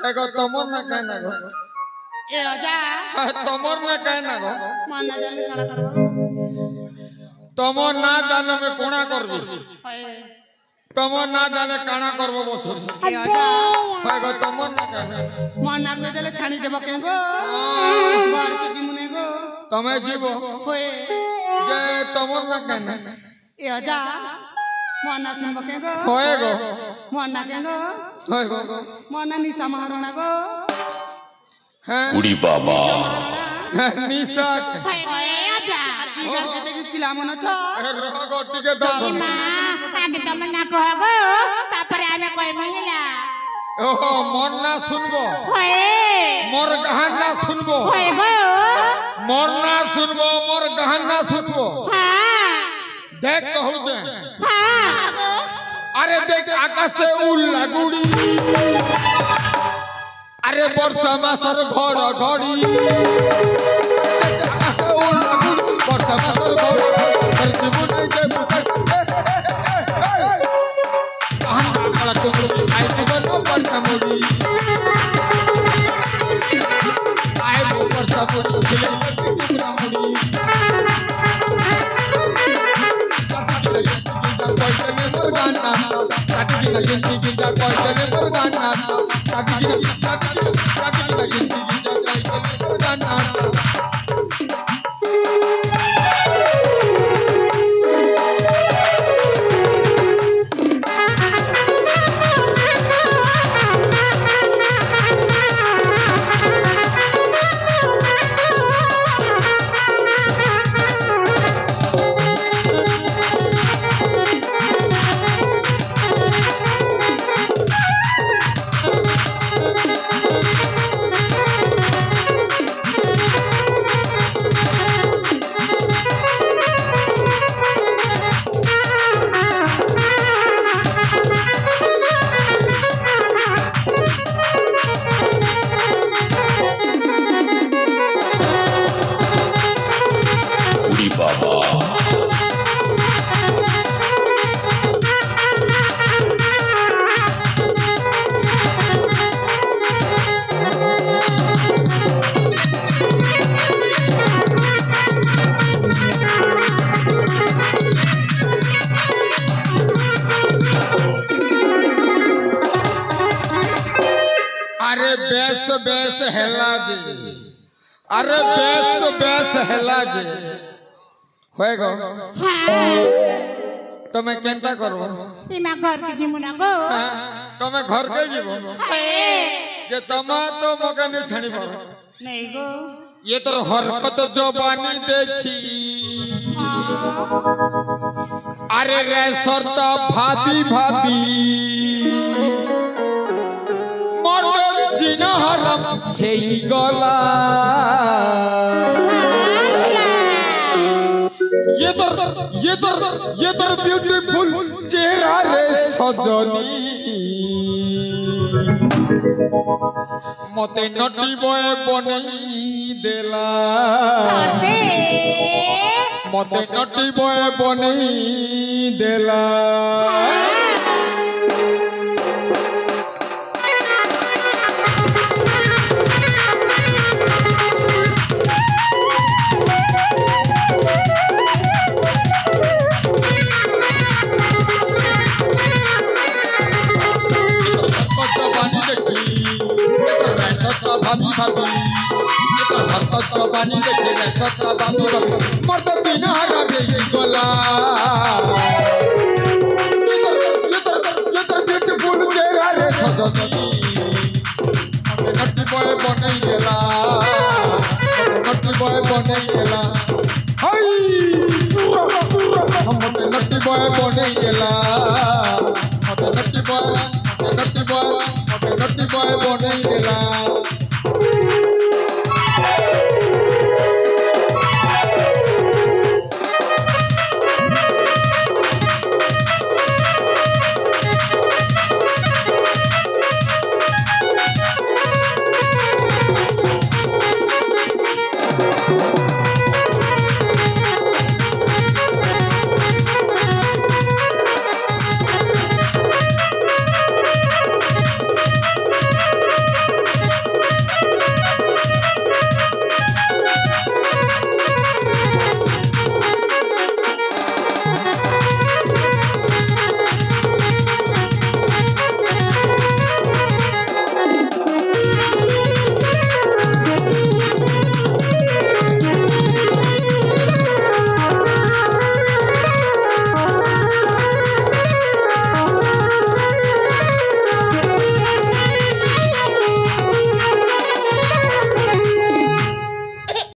एगो तमर ना कहना गो ए अजा तमर ना कहना गो मन ना जाने काला करबो तमर ना जाने में कोना करबो होए तमर ना जाने काना करबो बोथर ए अजा एगो तमर ना कहना मन ना कह देले छानी देबो के गो बार के जिमुने गो तमे जीवो होए जे तमर ना कहना ए अजा मन ना सुनबो के गो होए गो मन ना के गो होए गो मन ना निशा महाराणा गो हैं उड़ी बाबा निशा होए गए अजा ई घर से देखि पिला मन छ रहो टिके दम आगे तम ना कहबो तापरे आमे कहि महिला ओहो मन ना सुनबो होए मोर गहन ना सुनबो होए गो मोर ना सुनबो मोर गहन ना सुनबो हां देख कहू जे हां अरे देख आकाश से उल्ला गुड़ी अरे वर्षा मासर घर घड़ी आकाश से उल्ला गुड़ी वर्षा मासर घर धरती बुनाई दे कहां काला तुम आई बनो वर्षा मुड़ी आए वो वर्षा मुड़ी खिले बुना मुड़ी गाना काटी गिनती गिनता कोइले मोर गाना काटी गिनती गिनता कोइले मोर गाना बेस हेला जे अरे बेस हेला जे होएगो तमे केंता करबो इमा घर के जिमुना गो तमे घर के जीवो जे तमा तो मगा नहीं छानी पारो नहीं गो ये तो हरकत जवानी देखी अरे रे सरता भाभी भाभी मर्दर जीना हरम हेई गला ये तो ब्यूटीफुल चेहरा रे सजनी मते नटी बय बनई देला मते नटी बय बनई देला भाभी भाभी ये तो हरकत जवानी देखे रे सत्ता भाभी भाभी मर्द बिना राजे गला ये तो ब्यूटीफुल चेहरा रे सजनी मते नट्टी बॉय बनई गेला मते नट्टी बॉय बनई गेला हाय हम मते नट्टी बॉय बनई गेला मते नट्टी बॉय बनई गेला